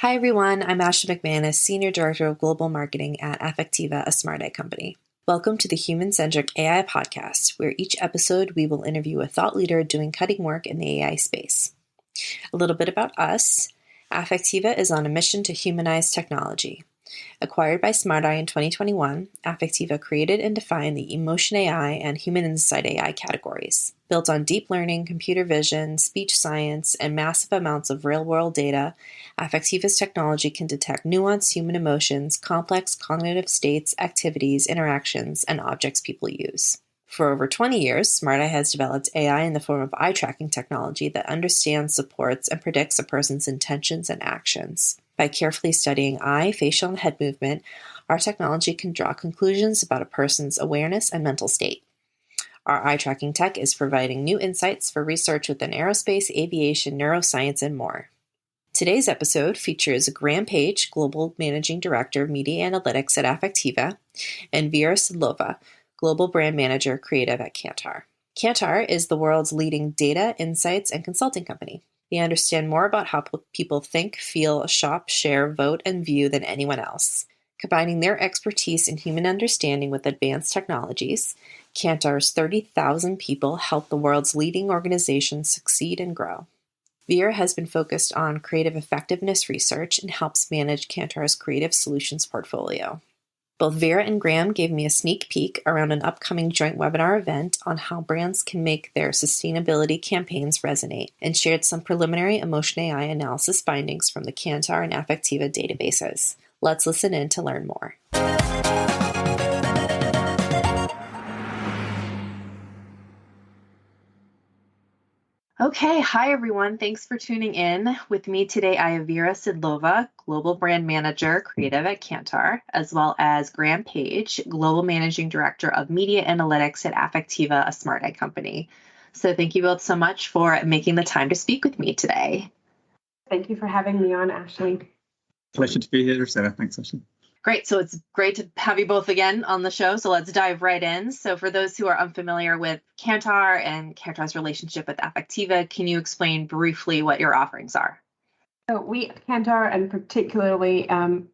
Hi, everyone. I'm Ashley McManus, Senior Director of Global Marketing at Affectiva, a smart AI company. Welcome to the Human-Centric AI Podcast, where each episode we will interview a thought leader doing cutting work in the AI space. A little bit about us. Affectiva is on a mission to humanize technology. Acquired by SmartEye in 2021, Affectiva created and defined the emotion AI and human insight AI categories. Built on deep learning, computer vision, speech science, and massive amounts of real-world data, Affectiva's technology can detect nuanced human emotions, complex cognitive states, activities, interactions, and objects people use. For over 20 years, SmartEye has developed AI in the form of eye tracking technology that understands, supports, and predicts a person's intentions and actions. By carefully studying eye, facial, and head movement, our technology can draw conclusions about a person's awareness and mental state. Our eye tracking tech is providing new insights for research within aerospace, aviation, neuroscience, and more. Today's episode features Graham Page, Global Managing Director of Media Analytics at Affectiva, and Vera Sidlova, Global Brand Manager Creative at Kantar. Kantar is the world's leading data, insights, and consulting company. They understand more about how people think, feel, shop, share, vote, and view than anyone else. Combining their expertise in human understanding with advanced technologies, Kantar's 30,000 people help the world's leading organizations succeed and grow. Vera has been focused on creative effectiveness research and helps manage Kantar's creative solutions portfolio. Both Vera and Graham gave me a sneak peek around an upcoming joint webinar event on how brands can make their sustainability campaigns resonate, and shared some preliminary emotion AI analysis findings from the Kantar and Affectiva databases. Let's listen in to learn more. Okay, hi everyone. Thanks for tuning in. With me today, I have Vera Sidlova, Global Brand Manager, Creative at Kantar, as well as Graham Page, Global Managing Director of Media Analytics at Affectiva, a smart AI company. So thank you both so much for making the time to speak with me today. Thank you for having me on, Ashley. Pleasure to be here, Sarah. Thanks, Ashley. Great. So it's great to have you both again on the show. So let's dive right in. So for those who are unfamiliar with Kantar and Kantar's relationship with Affectiva, can you explain briefly what your offerings are? So we at Kantar, and particularly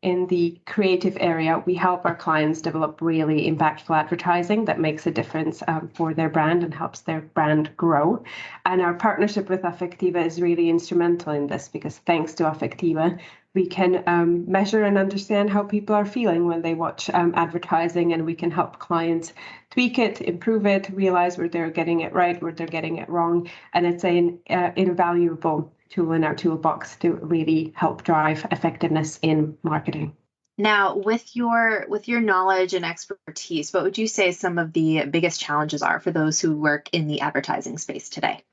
in the creative area, we help our clients develop really impactful advertising that makes a difference for their brand and helps their brand grow. And our partnership with Affectiva is really instrumental in this because thanks to Affectiva, we can measure and understand how people are feeling when they watch advertising, and we can help clients tweak it, improve it, realize where they're getting it right, where they're getting it wrong. And it's an invaluable tool in our toolbox to really help drive effectiveness in marketing. Now, with your knowledge and expertise, what would you say some of the biggest challenges are for those who work in the advertising space today?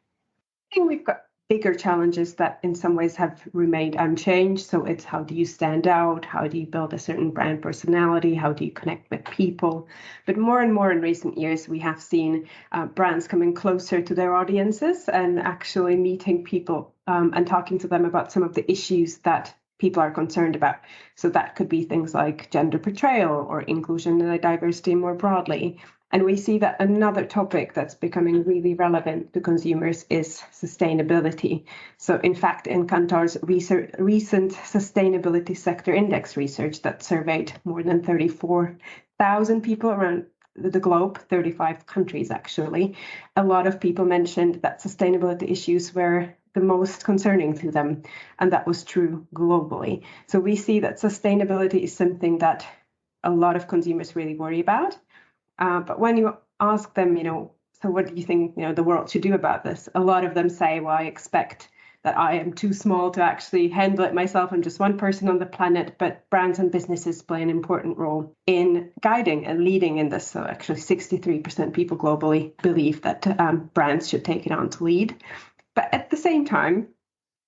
I think we've got bigger challenges that in some ways have remained unchanged. So it's how do you stand out? How do you build a certain brand personality? How do you connect with people? But more and more in recent years, we have seen brands coming closer to their audiences and actually meeting people and talking to them about some of the issues that people are concerned about. So that could be things like gender portrayal or inclusion and diversity more broadly. And we see that another topic that's becoming really relevant to consumers is sustainability. So in fact, in Kantar's recent sustainability sector index research that surveyed more than 34,000 people around the globe, 35 countries actually, a lot of people mentioned that sustainability issues were the most concerning to them. And that was true globally. So we see that sustainability is something that a lot of consumers really worry about. But when you ask them, so what do you think, the world should do about this? A lot of them say, well, I expect that I am too small to actually handle it myself. I'm just one person on the planet, but brands and businesses play an important role in guiding and leading in this. So actually 63% people globally believe that brands should take it on to lead. But at the same time,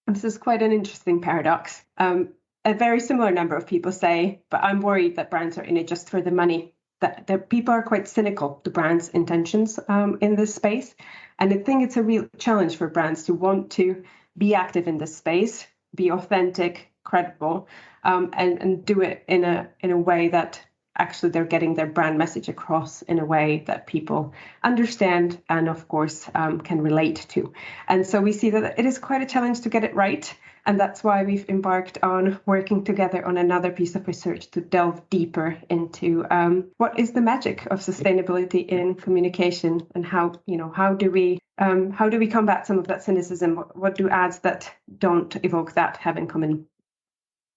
this is quite an interesting paradox. A very similar number of people say, but I'm worried that brands are in it just for the money. That people are quite cynical to brands' intentions in this space. And I think it's a real challenge for brands to want to be active in this space, be authentic, credible, and do it in a way that actually they're getting their brand message across in a way that people understand and, of course, can relate to. And so we see that it is quite a challenge to get it right. And that's why we've embarked on working together on another piece of research to delve deeper into what is the magic of sustainability in communication, and how do we combat some of that cynicism? What do ads that don't evoke that have in common?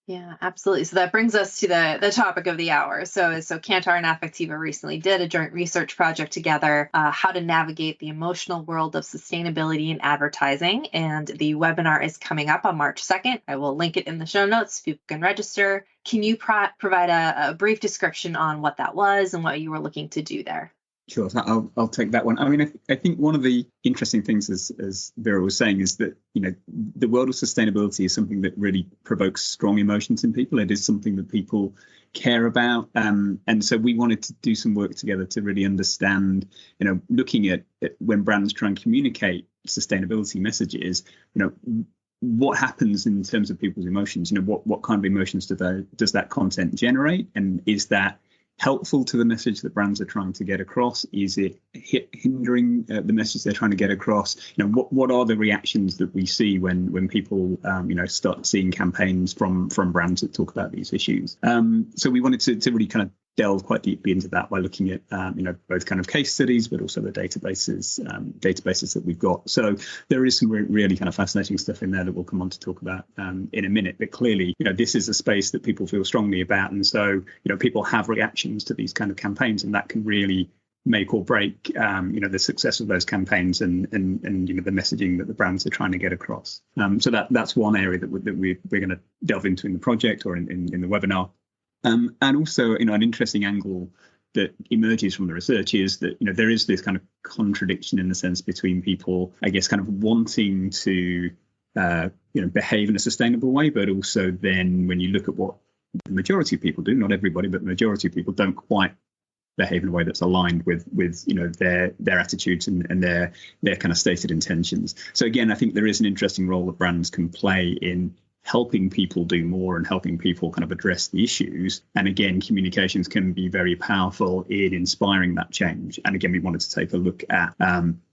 Yeah, absolutely. So that brings us to the topic of the hour. So Kantar and Affectiva recently did a joint research project together, how to navigate the emotional world of sustainability in advertising. And the webinar is coming up on March 2nd. I will link it in the show notes. People can register. Can you provide a brief description on what that was and what you were looking to do there? Sure, so I'll take that one. I mean, I think one of the interesting things, as Vera was saying, is that the world of sustainability is something that really provokes strong emotions in people. It is something that people care about, and so we wanted to do some work together to really understand, looking at when brands try and communicate sustainability messages, what happens in terms of people's emotions. What kind of emotions does that content generate, and is that helpful to the message that brands are trying to get across? Is it hindering the message they're trying to get across? What are the reactions that we see when people start seeing campaigns from brands that talk about these issues? So we wanted to really kind of delve quite deeply into that by looking at both kind of case studies, but also the databases that we've got. So there is some really kind of fascinating stuff in there that we'll come on to talk about in a minute. But clearly, this is a space that people feel strongly about, and so people have reactions to these kind of campaigns, and that can really make or break the success of those campaigns and the messaging that the brands are trying to get across. So that's one area that we're going to delve into in the project or in the webinar. And also, an interesting angle that emerges from the research is that, there is this kind of contradiction in the sense between people, I guess, kind of wanting to, behave in a sustainable way, but also then when you look at what the majority of people do, not everybody, but the majority of people don't quite behave in a way that's aligned with their attitudes and their kind of stated intentions. So again, I think there is an interesting role that brands can play in helping people do more and helping people kind of address the issues. And again, communications can be very powerful in inspiring that change. And again, we wanted to take a look at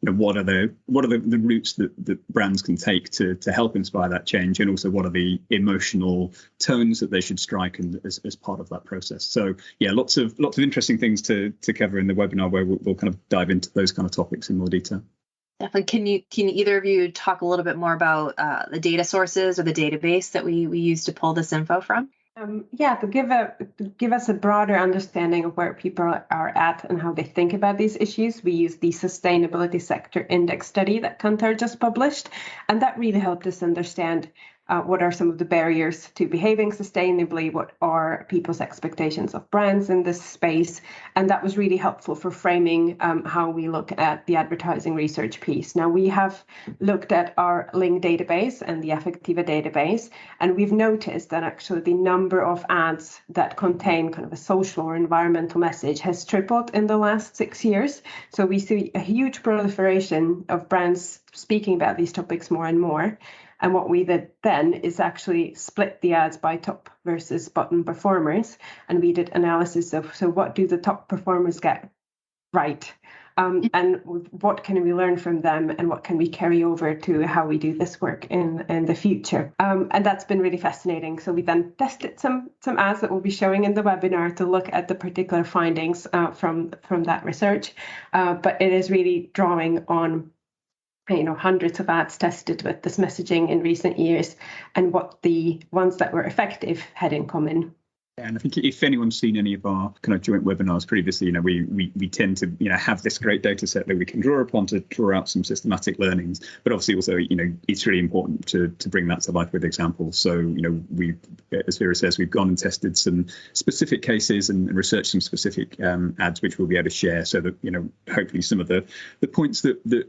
what are the routes that brands can take to help inspire that change, and also what are the emotional tones that they should strike as part of that process. So yeah, lots of interesting things to cover in the webinar, where we'll kind of dive into those kind of topics in more detail. Definitely. Can either of you talk a little bit more about the data sources or the database that we use to pull this info from? To give us a broader understanding of where people are at and how they think about these issues, we use the Sustainability Sector Index study that Kantar just published, and that really helped us understand what are some of the barriers to behaving sustainably, what are people's expectations of brands in this space, and that was really helpful for framing how we look at the advertising research piece. Now, we have looked at our Ling database and the Affectiva database, and we've noticed that actually the number of ads that contain kind of a social or environmental message has tripled in the last 6 years. So we see a huge proliferation of brands speaking about these topics more and more. And what we did then is actually split the ads by top versus bottom performers. And we did analysis of, so what do the top performers get right? And what can we learn from them, and what can we carry over to how we do this work in the future? And that's been really fascinating. So we then tested some ads that we'll be showing in the webinar to look at the particular findings from that research. But it is really drawing on hundreds of ads tested with this messaging in recent years, and what the ones that were effective had in common. And I think if anyone's seen any of our kind of joint webinars previously, we tend to have this great data set that we can draw upon to draw out some systematic learnings. But obviously also, it's really important to bring that to life with examples. So, we, as Vera says, we've gone and tested some specific cases and researched some specific ads, which we'll be able to share, so that, hopefully some of the points that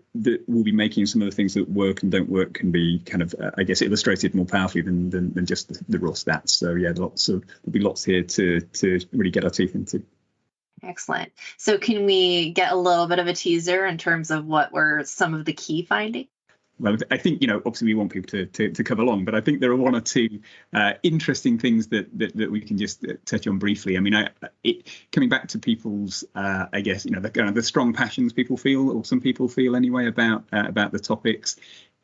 we'll be making, some of the things that work and don't work, can be kind of, illustrated more powerfully than just the raw stats. So yeah, there'll be lots here to really get our teeth into. Excellent. So can we get a little bit of a teaser in terms of what were some of the key findings? Well, I think, obviously we want people to come along, but I think there are one or two interesting things that we can just touch on briefly. I mean, coming back to people's, the strong passions people feel, or some people feel anyway, about the topics.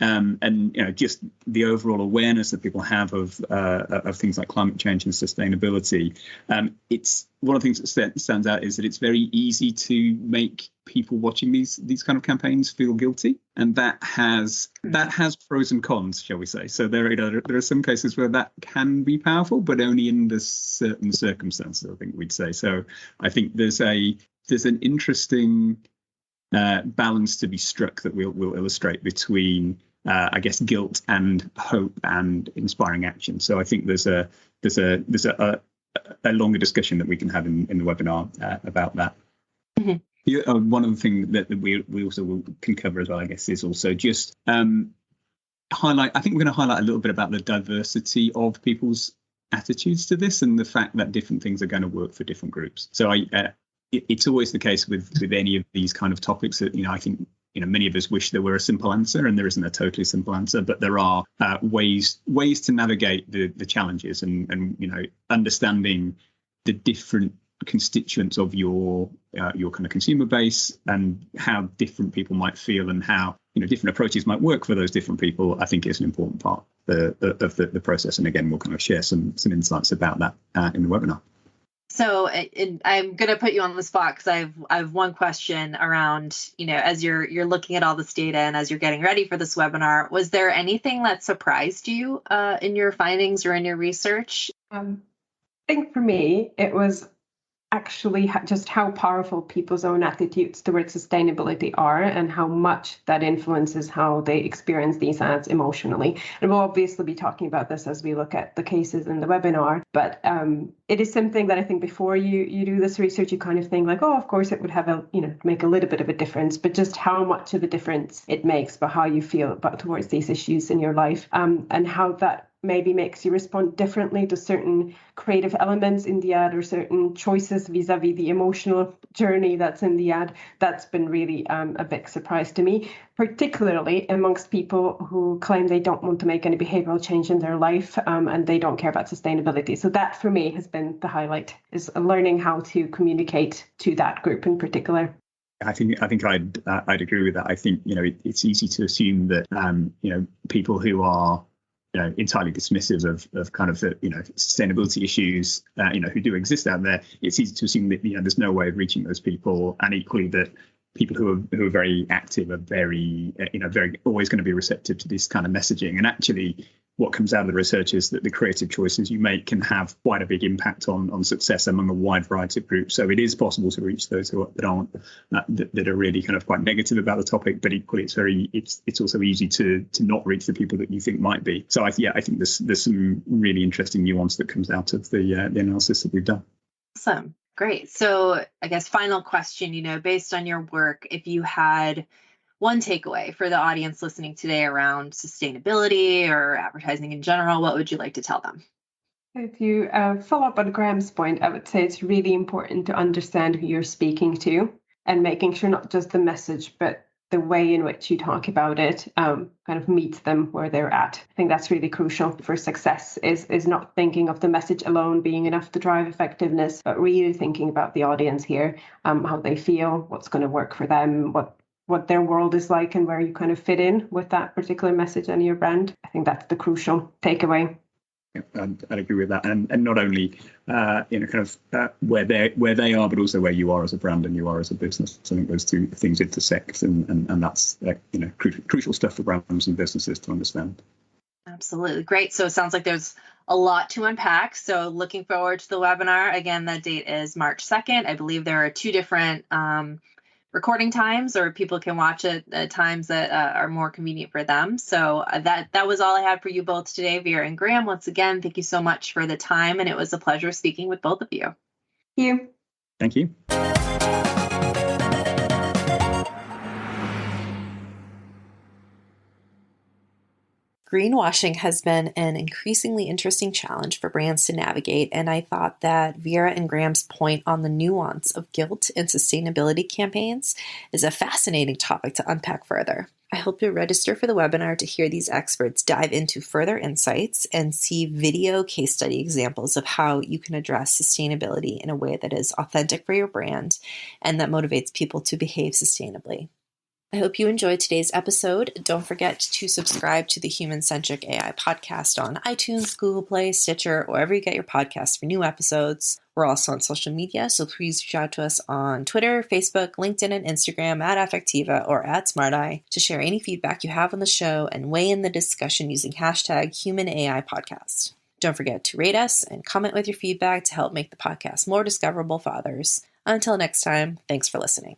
And just the overall awareness that people have of things like climate change and sustainability. It's one of the things that stands out is that it's very easy to make people watching these kind of campaigns feel guilty, and that has pros and cons, shall we say. So there are some cases where that can be powerful, but only in the certain circumstances, I think we'd say. So I think there's an interesting balance to be struck that we'll illustrate between I guess guilt and hope and inspiring action. So I think there's a longer discussion that we can have in the webinar about that. Mm-hmm. One of the things that we also can cover as well, I guess, is also just highlight. I think we're going to highlight a little bit about the diversity of people's attitudes to this and the fact that different things are going to work for different groups. So it's always the case with any of these kind of topics that I think many of us wish there were a simple answer, and there isn't a totally simple answer, but there are ways to navigate the challenges and understanding the different constituents of your kind of consumer base and how different people might feel and how different approaches might work for those different people. I think is an important part of the process. And again, we'll kind of share some insights about that in the webinar. So I'm going to put you on the spot because I have one question around, as you're looking at all this data and as you're getting ready for this webinar, was there anything that surprised you in your findings or in your research? I think for me, it was actually just how powerful people's own attitudes towards sustainability are and how much that influences how they experience these ads emotionally. And we'll obviously be talking about this as we look at the cases in the webinar, but it is something that I think before you do this research, you kind of think like, oh, of course it would have make a little bit of a difference, but just how much of a difference it makes about how you feel towards these issues in your life, and how that maybe makes you respond differently to certain creative elements in the ad or certain choices vis-a-vis the emotional journey that's in the ad. That's been really a big surprise to me, particularly amongst people who claim they don't want to make any behavioral change in their life and they don't care about sustainability. So that for me has been the highlight, is learning how to communicate to that group in particular. I think I'd agree with that. I think it's easy to assume that people who are entirely dismissive of kind of the sustainability issues who do exist out there. It's easy to assume that there's no way of reaching those people, and equally that people who are very active are very very always going to be receptive to this kind of messaging. And actually, what comes out of the research is that the creative choices you make can have quite a big impact on success among a wide variety of groups. So it is possible to reach those that are really kind of quite negative about the topic, but equally it's also easy to not reach the people that you think might be. So I think there's some really interesting nuance that comes out of the analysis that we've done. Awesome. Great. So I guess final question, based on your work, if you had one takeaway for the audience listening today around sustainability or advertising in general, what would you like to tell them? If you follow up on Graham's point, I would say it's really important to understand who you're speaking to and making sure not just the message, but the way in which you talk about it kind of meets them where they're at. I think that's really crucial for success, is not thinking of the message alone being enough to drive effectiveness, but really thinking about the audience here, how they feel, what's going to work for them, what their world is like, and where you kind of fit in with that particular message and your brand. I think that's the crucial takeaway. Yeah, I'd agree with that, and not only where they are, but also where you are as a brand and you are as a business. So I think those two things intersect, and that's crucial stuff for brands and businesses to understand. Absolutely. Great. So it sounds like there's a lot to unpack. So looking forward to the webinar. Again, the date is March 2nd. I believe there are two different recording times, or people can watch it at times that are more convenient for them. So that was all I had for you both today, Vera and Graham. Once again, thank you so much for the time, and it was a pleasure speaking with both of you. Thank you. Thank you. Greenwashing has been an increasingly interesting challenge for brands to navigate, and I thought that Vera and Graham's point on the nuance of guilt in sustainability campaigns is a fascinating topic to unpack further. I hope you'll register for the webinar to hear these experts dive into further insights and see video case study examples of how you can address sustainability in a way that is authentic for your brand and that motivates people to behave sustainably. I hope you enjoyed today's episode. Don't forget to subscribe to the Human Centric AI podcast on iTunes, Google Play, Stitcher, or wherever you get your podcasts for new episodes. We're also on social media, so please reach out to us on Twitter, Facebook, LinkedIn, and Instagram at Affectiva or at SmartEye to share any feedback you have on the show and weigh in the discussion using hashtag HumanAIPodcast. Don't forget to rate us and comment with your feedback to help make the podcast more discoverable for others. Until next time, thanks for listening.